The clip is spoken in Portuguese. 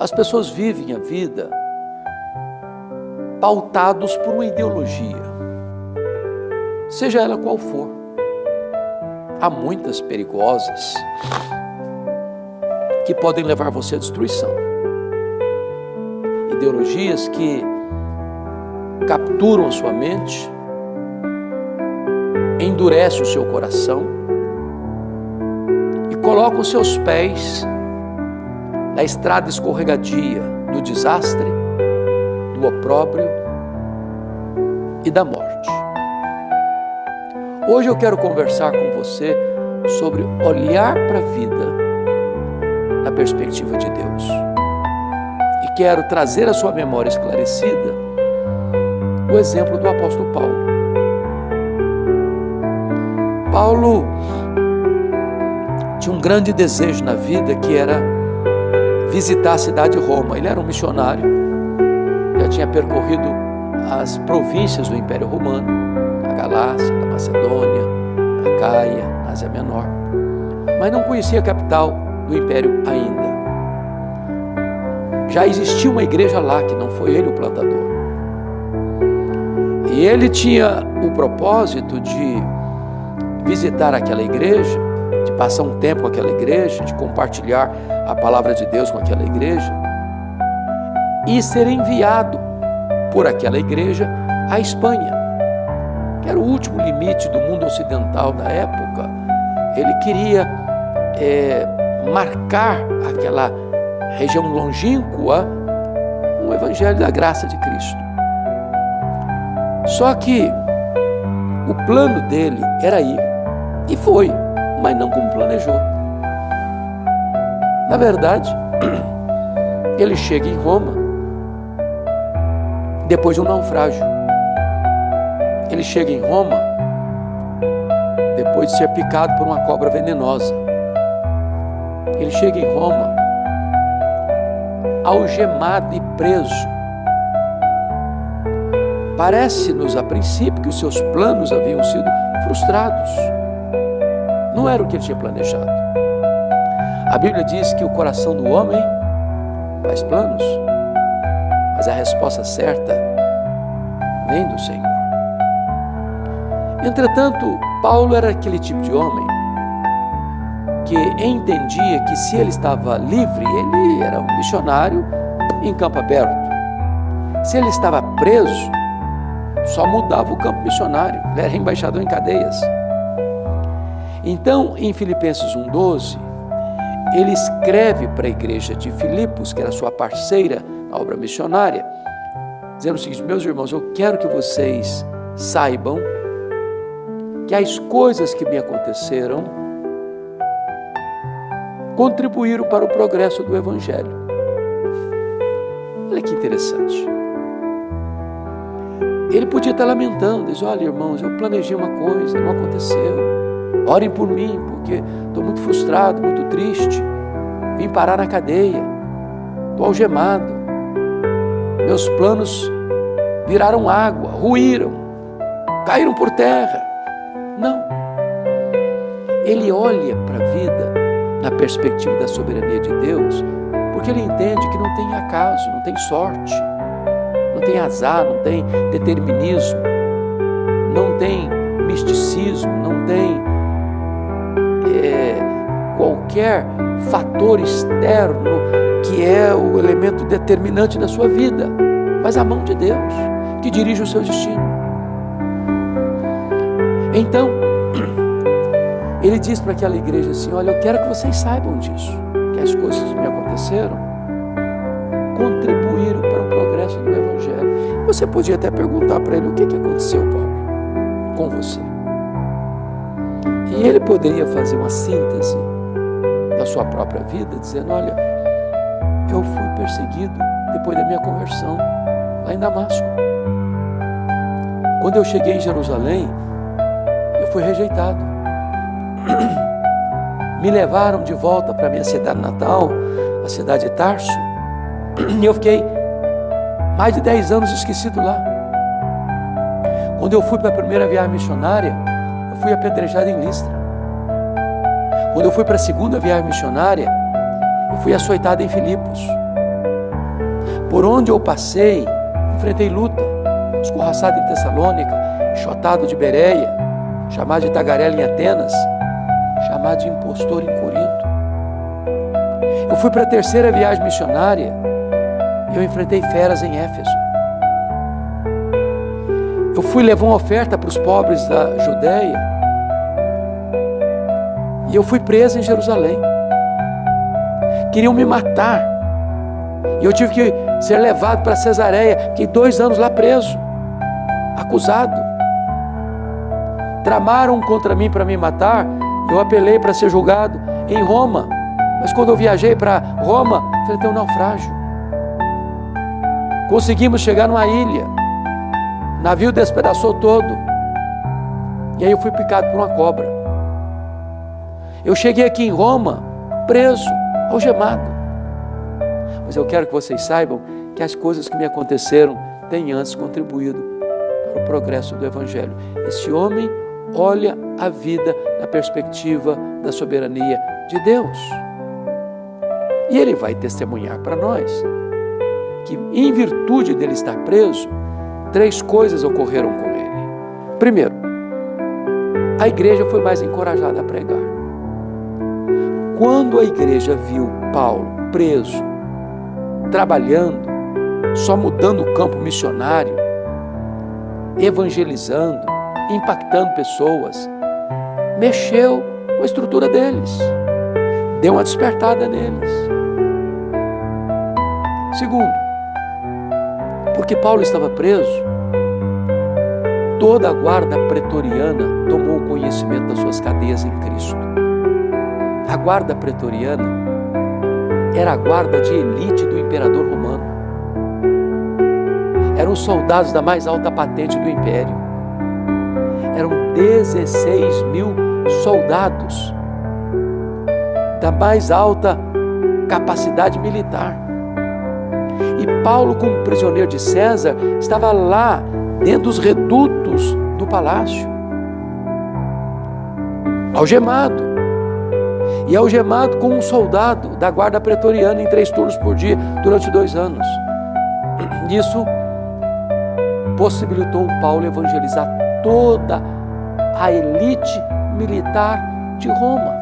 As pessoas vivem a vida pautados por uma ideologia, seja ela qual for. Há muitas perigosas que podem levar você à destruição. Ideologias que capturam a sua mente, endurecem o seu coração e colocam os seus pés na estrada escorregadia do desastre, do opróbrio e da morte. Hoje eu quero conversar com você sobre olhar para a vida na perspectiva de Deus. E quero trazer à sua memória esclarecida o exemplo do apóstolo Paulo. Paulo tinha um grande desejo na vida, que era visitar a cidade de Roma. Ele era um missionário, já tinha percorrido as províncias do Império Romano, a Galácia, a Macedônia, a Caia, a Ásia Menor, mas não conhecia a capital do Império ainda. Já existia uma igreja lá, que não foi ele o plantador. E ele tinha o propósito de visitar aquela igreja, de passar um tempo com aquela igreja, de compartilhar a palavra de Deus com aquela igreja e ser enviado por aquela igreja à Espanha, que era o último limite do mundo ocidental da época. Ele queria marcar aquela região longínqua um evangelho da graça de Cristo. Só que o plano dele era ir, e foi, mas não como planejou. Na verdade, ele chega em Roma depois de um naufrágio. Ele chega em Roma depois de ser picado por uma cobra venenosa. Ele chega em Roma algemado e preso. Parece-nos a princípio que os seus planos haviam sido frustrados. Não era o que ele tinha planejado. A Bíblia diz que o coração do homem faz planos, mas a resposta certa vem do Senhor. Entretanto, Paulo era aquele tipo de homem que entendia que se ele estava livre, ele era um missionário em campo aberto. Se ele estava preso, só mudava o campo missionário, ele era embaixador em cadeias. Então, em Filipenses 1,12, ele escreve para a igreja de Filipos, que era sua parceira na obra missionária, dizendo o seguinte: meus irmãos, eu quero que vocês saibam que as coisas que me aconteceram contribuíram para o progresso do Evangelho. Olha que interessante. Ele podia estar lamentando, diz: olha, irmãos, eu planejei uma coisa, não aconteceu. Orem por mim, porque estou muito frustrado, muito triste. Vim parar na cadeia, estou algemado. Meus planos viraram água, ruíram, caíram por terra. Não. Ele olha para a vida na perspectiva da soberania de Deus, porque ele entende que não tem acaso, não tem sorte, não tem azar, não tem determinismo, não tem misticismo, não tem qualquer fator externo que é o elemento determinante da sua vida, mas a mão de Deus que dirige o seu destino. Então, ele diz para aquela igreja assim: olha, eu quero que vocês saibam disso, que as coisas que me aconteceram contribuíram para o progresso do Evangelho. Você podia até perguntar para ele: o que aconteceu, Paulo, com você? E ele poderia fazer uma síntese da sua própria vida, dizendo: olha, eu fui perseguido depois da minha conversão lá em Damasco. Quando eu cheguei em Jerusalém, eu fui rejeitado. Me levaram de volta para a minha cidade natal, a cidade de Tarso, e eu fiquei mais de 10 anos esquecido lá. Quando eu fui para a primeira viagem missionária, eu fui apedrejado em Listra. Quando eu fui para a segunda viagem missionária, eu fui açoitado em Filipos. Por onde eu passei, enfrentei luta. Escorraçado em Tessalônica, enxotado de Bereia, chamado de tagarela em Atenas, chamado de impostor em Corinto. Eu fui para a terceira viagem missionária e eu enfrentei feras em Éfeso. Eu fui levar uma oferta para os pobres da Judéia e eu fui preso em Jerusalém. Queriam me matar e eu tive que ser levado para Cesareia. Fiquei 2 anos lá preso, acusado. Tramaram contra mim para me matar. Eu apelei para ser julgado em Roma, mas quando eu viajei para Roma, enfrentei um naufrágio. Conseguimos chegar numa ilha, o navio despedaçou todo, e aí eu fui picado por uma cobra. Eu cheguei aqui em Roma, preso, algemado. Mas eu quero que vocês saibam que as coisas que me aconteceram têm antes contribuído para o progresso do Evangelho. Esse homem olha a vida na perspectiva da soberania de Deus. E ele vai testemunhar para nós que, em virtude dele estar preso, 3 coisas ocorreram com ele. Primeiro, a igreja foi mais encorajada a pregar. Quando a igreja viu Paulo preso, trabalhando, só mudando o campo missionário, evangelizando, impactando pessoas, mexeu com a estrutura deles, deu uma despertada neles. Segundo, porque Paulo estava preso, toda a guarda pretoriana tomou conhecimento das suas cadeias em Cristo. A guarda pretoriana era a guarda de elite do imperador romano. Eram os soldados da mais alta patente do império. Eram 16.000 soldados da mais alta capacidade militar. E Paulo, como prisioneiro de César, estava lá dentro dos redutos do palácio, algemado. E algemado com um soldado da guarda pretoriana em 3 turnos por dia durante 2 anos. Isso possibilitou Paulo evangelizar toda a elite militar de Roma.